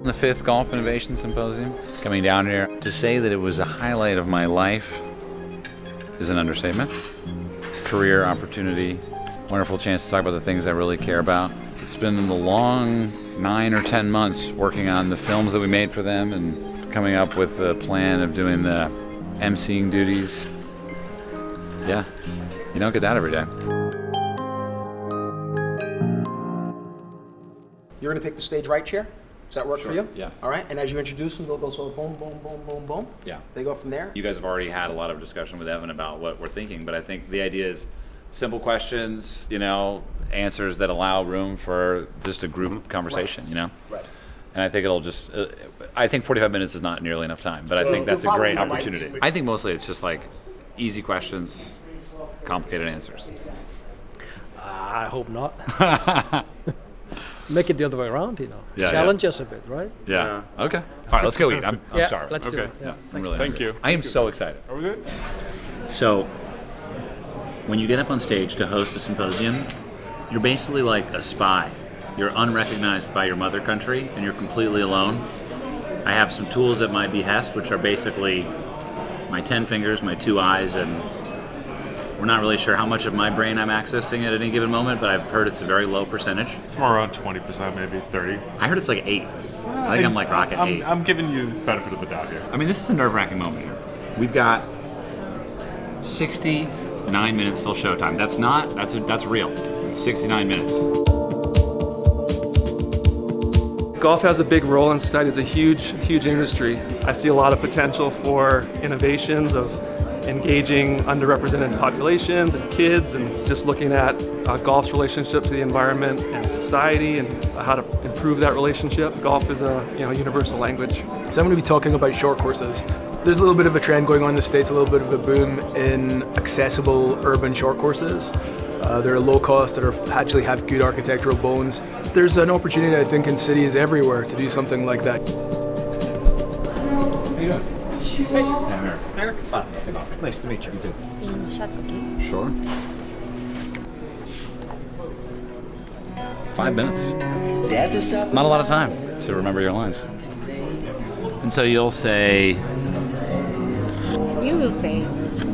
The 5th Golf Innovation Symposium. Coming down here to say that it was a highlight of my life is an understatement. Career opportunity, wonderful chance to talk about the things I really care about. It's been the long 9 or 10 months working on the films that we made for them and coming up with the plan of doing the emceeing duties. Yeah, you don't get that every day. You're going to take the stage right chair? Does that work for you? Yeah. All right, and as you introduce them, they'll go sort of boom, boom, boom, boom, boom. Yeah. They go from there. You guys have already had a lot of discussion with Evan about what we're thinking, but I think the idea is simple questions, answers that allow room for just a group conversation, Right. And I think it'll just, I think 45 minutes is not nearly enough time, but I think that's a great opportunity. I think mostly it's just like easy questions, complicated answers. I hope not. Make it the other way around, Yeah, Challenge us a bit, right? Yeah. Okay. All right, let's go eat. I'm sorry. Let's do it. Yeah. Thank you. I am so excited. Are we good? So, when you get up on stage to host a symposium, you're basically like a spy. You're unrecognized by your mother country, and you're completely alone. I have some tools at my behest, which are basically my 10 fingers, my 2 eyes, and we're not really sure how much of my brain I'm accessing at any given moment, but I've heard it's a very low percentage. Somewhere around 20%, maybe 30. I heard it's like 8. I think I'm like rocking 8. I'm giving you the benefit of the doubt here. I mean, this is a nerve-wracking moment here. We've got 69 minutes till showtime. That's real. It's 69 minutes. Golf has a big role in society. It's a huge, huge industry. I see a lot of potential for innovations of engaging underrepresented populations and kids, and just looking at golf's relationship to the environment and society and how to improve that relationship. Golf is a universal language. So I'm going to be talking about short courses. There's a little bit of a trend going on in the States, a little bit of a boom in accessible urban short courses. They're low cost, that actually have good architectural bones. There's an opportunity, I think, in cities everywhere to do something like that. How you doing? Hey, Eric. Hi. Nice to meet you. In Shasaki. Sure. 5 minutes. Not a lot of time to remember your lines. And so you'll say... You will say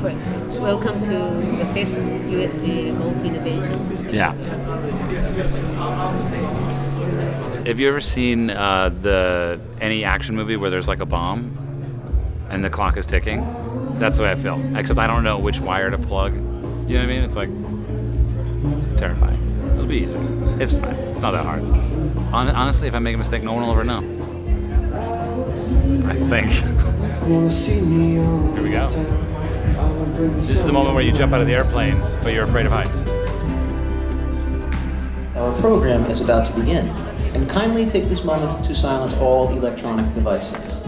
first, welcome to the 5th USGA Golf Innovation Symposium. Yeah. Have you ever seen any action movie where there's like a bomb and the clock is ticking? That's the way I feel. Except I don't know which wire to plug. You know what I mean? It's like terrifying. It'll be easy. It's fine. It's not that hard. Honestly, if I make a mistake, no one will ever know. I think. Here we go. This is the moment where you jump out of the airplane, but you're afraid of heights. Our program is about to begin, and kindly take this moment to silence all electronic devices.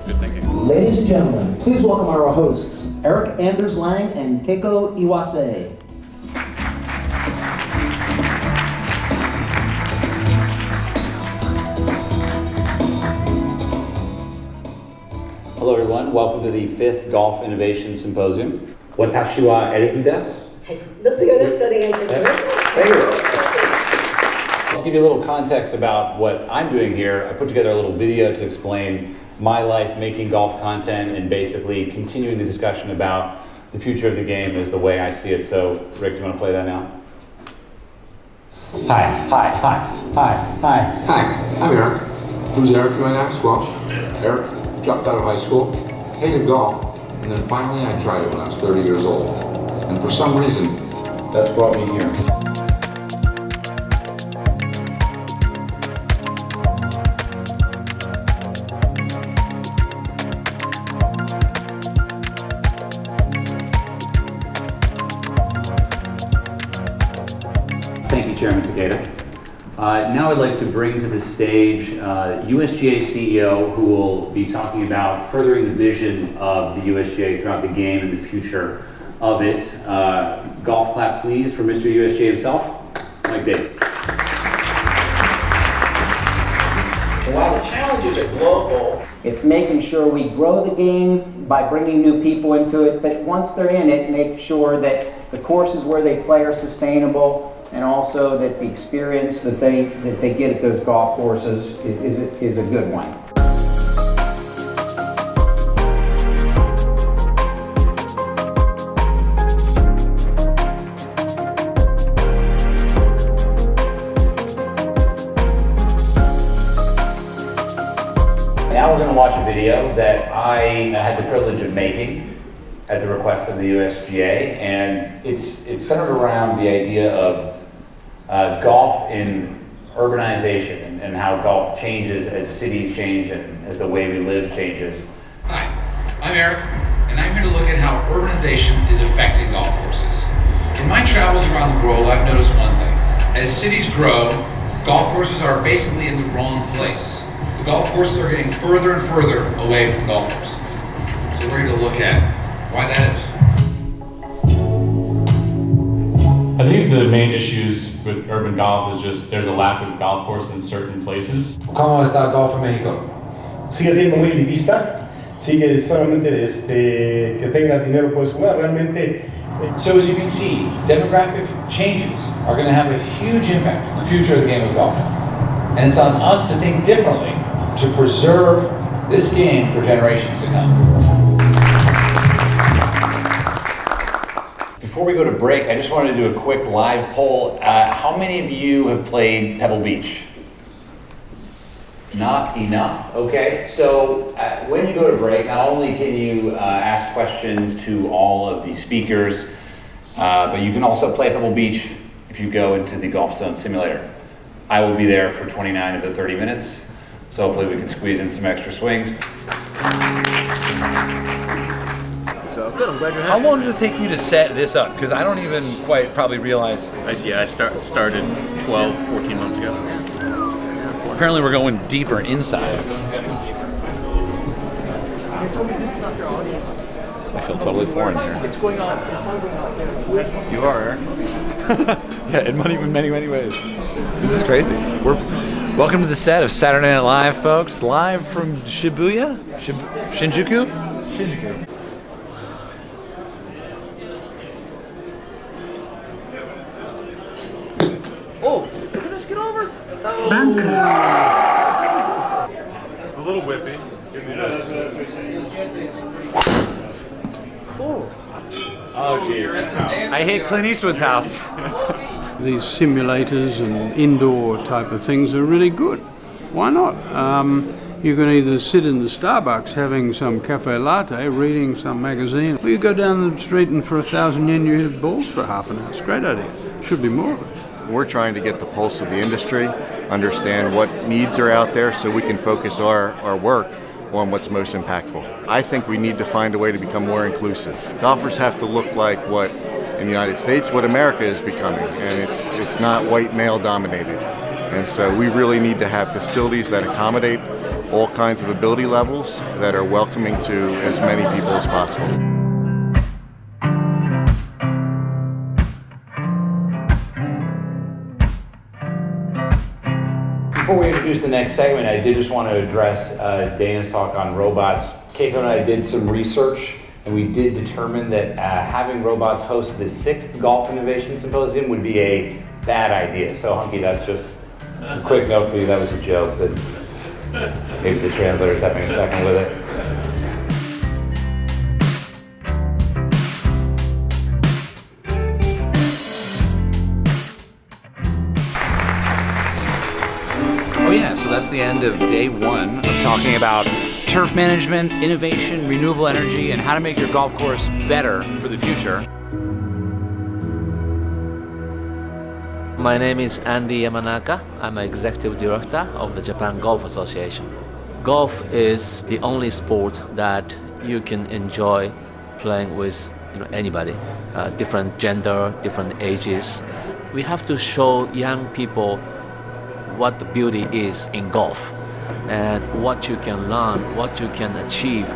Good thinking. Ladies and gentlemen, please welcome our hosts, Eric Anders Lang and Keiko Iwase. Hello everyone, welcome to the 5th Golf Innovation Symposium. Watashi wa Eric desu. どうぞよろしくお願いいたします。 Thank you. To give you a little context about what I'm doing here, I put together a little video to explain my life making golf content and basically continuing the discussion about the future of the game is the way I see it. So, Rick, do you want to play that now? Hi, I'm Eric. Who's Eric, you might ask? Well, Eric dropped out of high school, hated golf, and then finally I tried it when I was 30 years old. And for some reason, that's brought me here. Thank you, Chairman Takeda. Now I'd like to bring to the stage USGA CEO, who will be talking about furthering the vision of the USGA throughout the game and the future of it. Golf clap, please, for Mr. USGA himself, Mike Davis. While the challenges are global, it's making sure we grow the game by bringing new people into it, but once they're in it, make sure that the courses where they play are sustainable, and also that the experience that they get at those golf courses is a good one. Now we're going to watch a video that I had the privilege of making at the request of the USGA, and it's centered around the idea of golf in urbanization and how golf changes as cities change and as the way we live changes. Hi, I'm Eric, and I'm here to look at how urbanization is affecting golf courses. In my travels around the world, I've noticed one thing. As cities grow, golf courses are basically in the wrong place. The golf courses are getting further and further away from golfers. So we're here to look at why that is. I think the main issues with urban golf is just there's a lack of golf course in certain places. ¿Cómo está el golf en México? Sigue siendo muy elitista, sigue solamente que tengas dinero puedes jugar, realmente. So as you can see, demographic changes are going to have a huge impact on the future of the game of golf. And it's on us to think differently to preserve this game for generations to come. Before we go to break, I just wanted to do a quick live poll. How many of you have played Pebble Beach? Not enough. Okay, so when you go to break, not only can you ask questions to all of the speakers, but you can also play Pebble Beach if you go into the Golf Zone Simulator. I will be there for 29 of the 30 minutes, so hopefully we can squeeze in some extra swings. Good, I'm glad you're How long does it take you to set this up? Because I don't even quite probably realize. I started 12, 14 months ago. Apparently we're going deeper inside. I feel totally foreign here. It's going on. You are, Eric. Yeah, in many ways. This is crazy. Welcome to the set of Saturday Night Live, folks. Live from Shibuya? Shinjuku? Shinjuku. Oh, look at this, get over. Oh. It's a little whippy. Give me that. Oh, jeez. I hate Clint Eastwood's house. These simulators and indoor type of things are really good. Why not? You can either sit in the Starbucks having some cafe latte, reading some magazine, or you go down the street and for 1,000 yen you hit balls for half an hour. It's a great idea. Should be more of it. We're trying to get the pulse of the industry, understand what needs are out there so we can focus our work on what's most impactful. I think we need to find a way to become more inclusive. Golfers have to look like what, in the United States, what America is becoming, and it's not white male dominated. And so we really need to have facilities that accommodate all kinds of ability levels that are welcoming to as many people as possible. Before we introduce the next segment, I did just want to address Dana's talk on robots. Keiko and I did some research, and we did determine that having robots host the 6th Golf Innovation Symposium would be a bad idea. So, Hunky, that's just a quick note for you. That was a joke that maybe the translator's having a second with it. Oh yeah, so that's the end of day 1 of talking about turf management, innovation, renewable energy, and how to make your golf course better for the future. My name is Andy Yamanaka. I'm an executive director of the Japan Golf Association. Golf is the only sport that you can enjoy playing with anybody, different gender, different ages. We have to show young people what the beauty is in golf and what you can learn, what you can achieve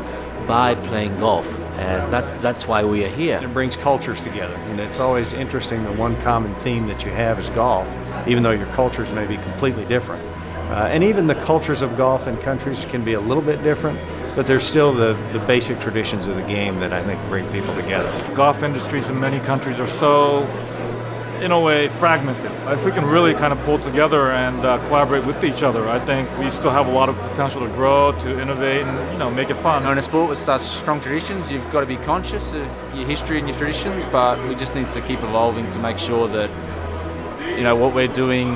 by playing golf. And that's why we are here. It brings cultures together, and it's always interesting the one common theme that you have is golf, even though your cultures may be completely different. And even the cultures of golf in countries can be a little bit different, but there's still the basic traditions of the game that I think bring people together. Golf industries in many countries are so in a way, fragmented. If we can really kind of pull together and collaborate with each other, I think we still have a lot of potential to grow, to innovate, and make it fun. In a sport with such strong traditions, you've got to be conscious of your history and your traditions, but we just need to keep evolving to make sure that what we're doing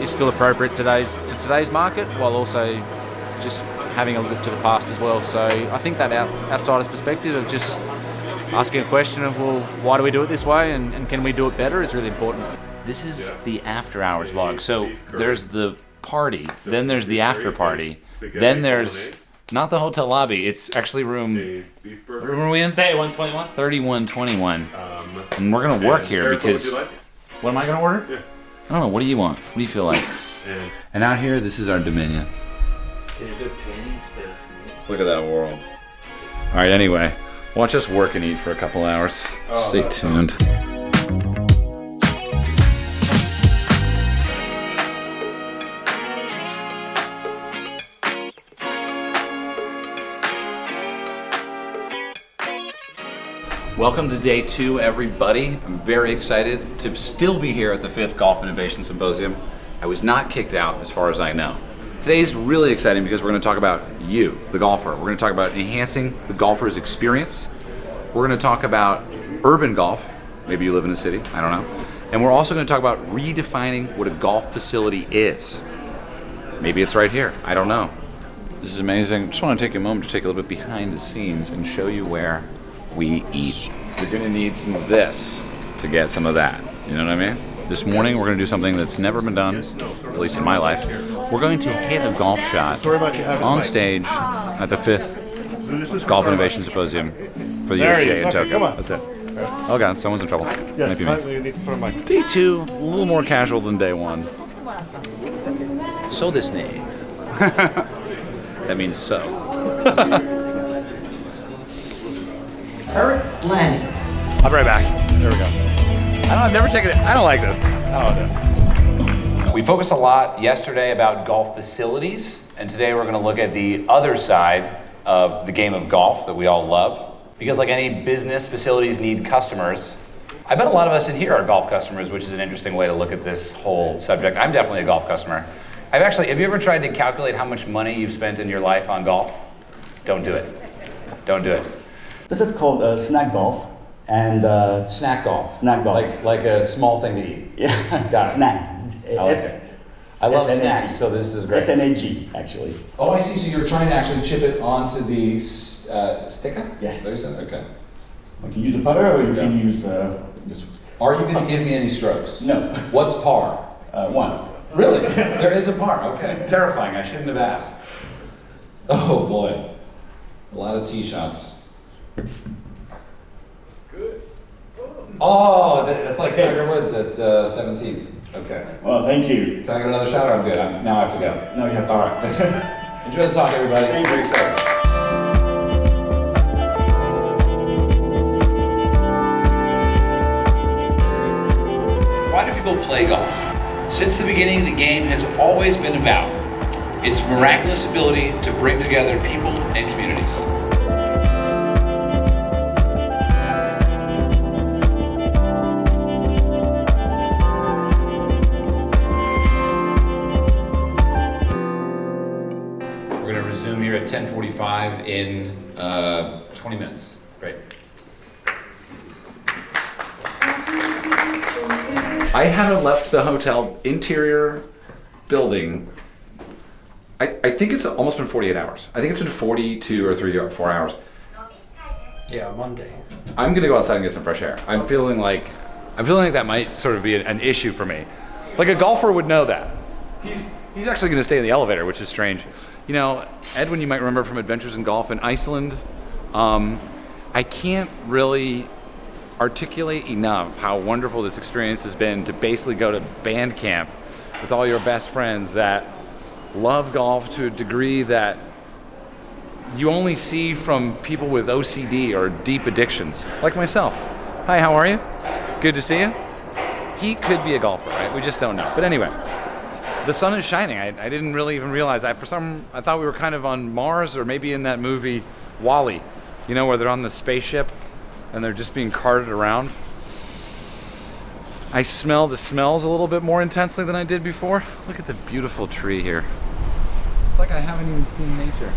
is still appropriate to today's market, while also just having a look to the past as well. So I think that outsider's perspective of just asking a question of, well, why do we do it this way and can we do it better is really important. This is the after hours vlog. So there's the party, then there's the after party, then there's not the hotel lobby, it's actually room, what room are we in? 3121. 3121. And we're gonna work here because, what am I gonna order? Yeah. I don't know, what do you want? What do you feel like? And out here, this is our Dominion. Can you do painting instead of me? Look at that world. All right, anyway, watch us work and eat for a couple hours. Stay tuned. Welcome to day 2, everybody. I'm very excited to still be here at the 5th Golf Innovation Symposium. I was not kicked out as far as I know. Today's really exciting because we're going to talk about you, the golfer. We're going to talk about enhancing the golfer's experience. We're going to talk about urban golf. Maybe you live in a city, I don't know. And we're also going to talk about redefining what a golf facility is. Maybe it's right here, I don't know. This is amazing. Just want to take a moment to take a little bit behind the scenes and show you where we eat. You're going to need some of this to get some of that. You know what I mean? This morning we're going to do something that's never been done, at least in my life. We're going to hit a golf shot on stage at the 5th Golf Innovation Symposium for the USGA in Tokyo. That's it. Oh God, someone's in trouble. Might be me. Day 2, a little more casual than day 1. So this name. That means so. Eric Lanning. I'll be right back. There we go. I've never taken it. I don't like this. I don't like it. We focused a lot yesterday about golf facilities, and today we're going to look at the other side of the game of golf that we all love. Because like any business, facilities need customers. I bet a lot of us in here are golf customers, which is an interesting way to look at this whole subject. I'm definitely a golf customer. Have you ever tried to calculate how much money you've spent in your life on golf? Don't do it. Don't do it. This is called snack golf. And snack golf. Snack golf. Like a small thing to eat. Yeah. Got it. Snack. I love snacks, so this is great. SNAG, actually. Oh, I see. So you're trying to actually chip it onto the sticker? Yes. Okay. You can use the putter, or you can use this. Are you going to give me any strokes? No. What's par? 1. Really? There is a par. Okay. Terrifying. I shouldn't have asked. Oh boy. A lot of tee shots. Good. Oh, that's like Tiger Woods at 17th. Okay. Well, thank you. Can I get another shot or I'm good? Now I have to go. No, you have to. All right. Enjoy the talk, everybody. Thank you. Very excited. Why do people play golf? Since the beginning, the game has always been about its miraculous ability to bring together people and communities. Here at 10:45 in 20 minutes. Great. I haven't left the hotel interior building. I think it's almost been 48 hours. I think it's been 42 or 3 or 4 hours. Yeah, Monday. I'm gonna go outside and get some fresh air. I'm feeling like that might sort of be an issue for me. Like a golfer would know that. He's actually going to stay in the elevator, which is strange. You know, Edwin, you might remember from Adventures in Golf in Iceland. I can't really articulate enough how wonderful this experience has been to basically go to band camp with all your best friends that love golf to a degree that you only see from people with OCD or deep addictions, like myself. Hi, how are you? Good to see you. He could be a golfer, right? We just don't know. But anyway. The sun is shining. I didn't really even realize. I thought we were kind of on Mars or maybe in that movie WALL-E, you know, where they're on the spaceship and they're just being carted around. I smell the smells a little bit more intensely than I did before. Look at the beautiful tree here. It's like I haven't even seen nature.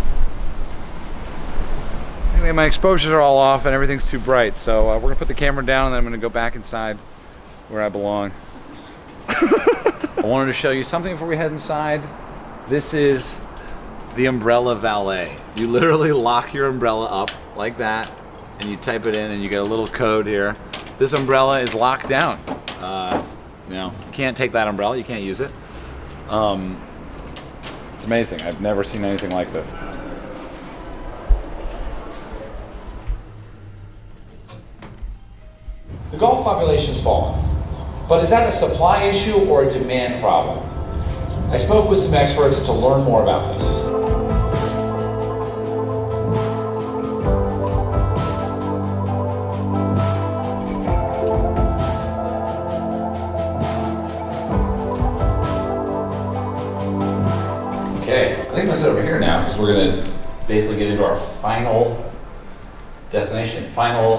Anyway, my exposures are all off and everything's too bright, so we're gonna put the camera down and then I'm gonna go back inside where I belong. I wanted to show you something before we head inside. This is the umbrella valet. You literally lock your umbrella up like that and you type it in and you get a little code here. This umbrella is locked down. You know, you can't take that umbrella, you can't use it. It's amazing, I've never seen anything like this. The golf population's fallen, but is that a supply issue or a demand problem? I spoke with some experts to learn more about this. Okay, I think I'm gonna sit over here now because we're gonna basically get into our final destination, final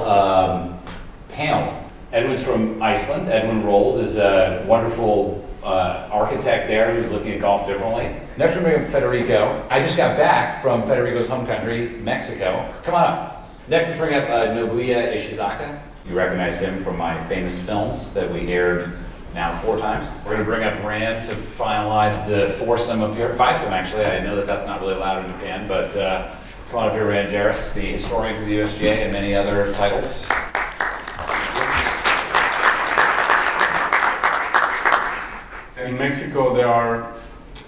panel. Edwin's from Iceland. Edwin Rold is a wonderful architect there who's looking at golf differently. Next we're going to bring up Federico. I just got back from Federico's home country, Mexico. Come on up. Next let's bring up Nobuya Ishizaka. You recognize him from my famous films that we aired now 4 times. We're going to bring up Rand to finalize the foursome up here. 5-some actually. I know that that's not really allowed in Japan, but come on up here, Rand Jarris, the historian for the USGA and many other titles. In Mexico, there are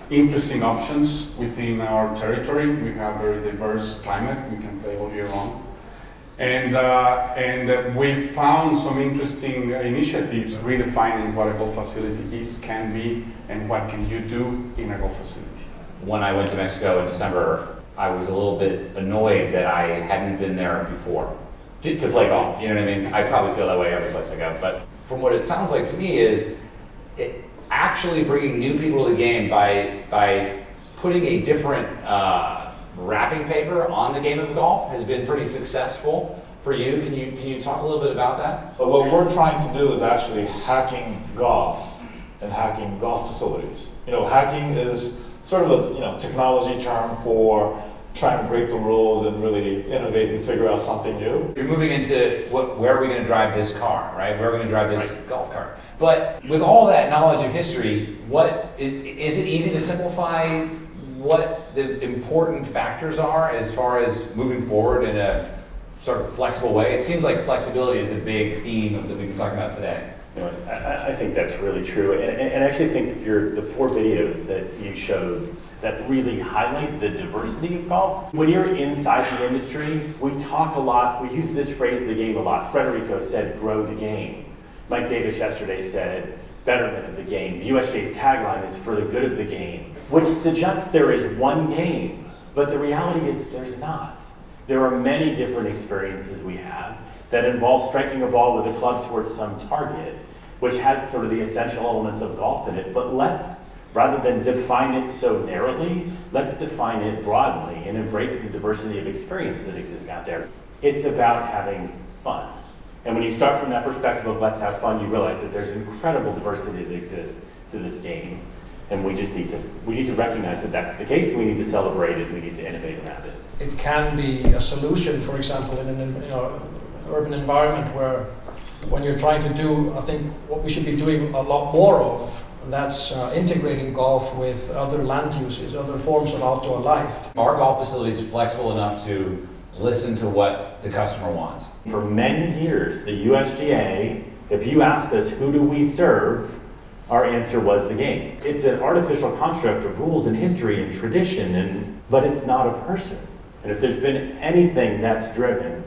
interesting options within our territory. We have very diverse climate. We can play all year long. And we found some interesting initiatives redefining what a golf facility is, can be, and what can you do in a golf facility. When I went to Mexico in December, I was a little bit annoyed that I hadn't been there before to play golf. You know what I mean? I probably feel that way every place I go. But from what it sounds like to me is, actually bringing new people to the game by putting a different wrapping paper on the game of golf has been pretty successful for you. Can you talk a little bit about that? But what we're trying to do is actually hacking golf and hacking golf facilities. You know, hacking is sort of a technology term for trying to break the rules and really innovate and figure out something new. You're moving into where are we going to drive this car, right? Where are we going to drive this golf cart? But with all that knowledge of history, what is it easy to simplify what the important factors are as far as moving forward in a sort of flexible way? It seems like flexibility is a big theme that we've been talking about today. You know, I think that's really true, and I actually think that the 4 videos that you showed that really highlight the diversity of golf. When you're inside the industry, we talk a lot, we use this phrase, the game, a lot. Federico said, grow the game. Mike Davis yesterday said, betterment of the game. The USGA's tagline is for the good of the game, which suggests there is one game, but the reality is there's not. There are many different experiences we have that involve striking a ball with a club towards some target, which has sort of the essential elements of golf in it. But let's, rather than define it so narrowly, let's define it broadly and embrace the diversity of experience that exists out there. It's about having fun. And when you start from that perspective of let's have fun, you realize that there's incredible diversity that exists to this game. And we just need to recognize that that's the case. We need to celebrate it. We need to innovate around it. It can be a solution, for example, in an urban environment where when you're trying to do, I think what we should be doing a lot more of, that's integrating golf with other land uses, other forms of outdoor life. Our golf facility is flexible enough to listen to what the customer wants. For many years, the USGA, if you asked us who do we serve, our answer was the game. It's an artificial construct of rules and history and tradition, but it's not a person. And if there's been anything that's driven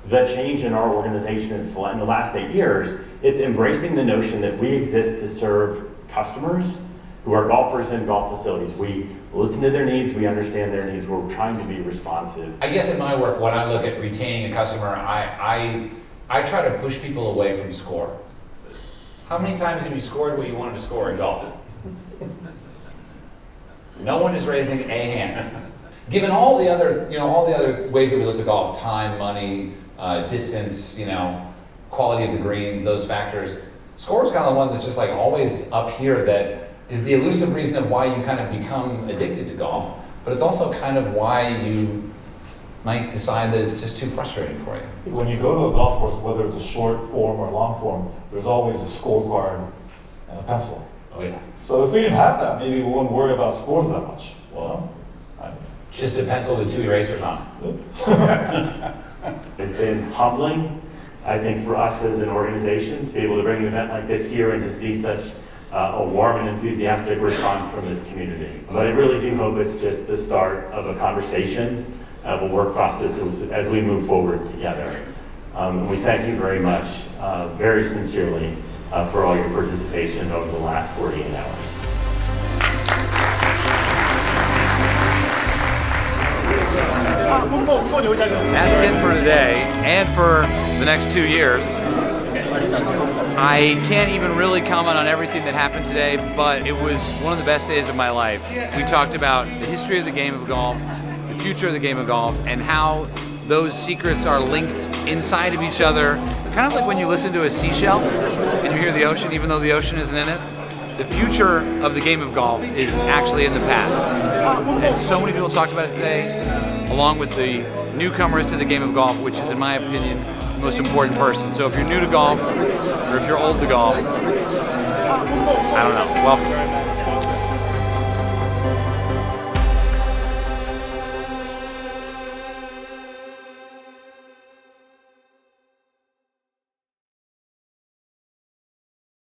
the change in our organization in the last 8 years, it's embracing the notion that we exist to serve customers who are golfers in golf facilities. We listen to their needs, we understand their needs, we're trying to be responsive. I guess in my work, when I look at retaining a customer, I try to push people away from score. How many times have you scored what you wanted to score in golf? No one is raising a hand. Given all the other, all the other ways that we look at golf, time, money, distance, quality of the greens, those factors, score is kind of the one that's just like always up here, that is the elusive reason of why you kind of become addicted to golf, but it's also kind of why you might decide that it's just too frustrating for you. When you go to a golf course, whether it's a short form or long form, there's always a scorecard and a pencil. Oh yeah. So if we didn't have that, maybe we wouldn't worry about scores that much. Well, just a pencil with 2 erasers on it. It's been humbling, I think, for us as an organization to be able to bring an event like this here and to see such a warm and enthusiastic response from this community. But I really do hope it's just the start of a conversation, of a work process as we move forward together. We thank you very much, very sincerely, for all your participation over the last 48 hours. That's it for today and for the next 2 years. I can't even really comment on everything that happened today, but it was one of the best days of my life. We talked about the history of the game of golf, the future of the game of golf, and how those secrets are linked inside of each other. Kind of like when you listen to a seashell and you hear the ocean, even though the ocean isn't in it. The future of the game of golf is actually in the past. And so many people talked about it today, along with the newcomers to the game of golf, which is, in my opinion, the most important person. So if you're new to golf, or if you're old to golf, I don't know, welcome.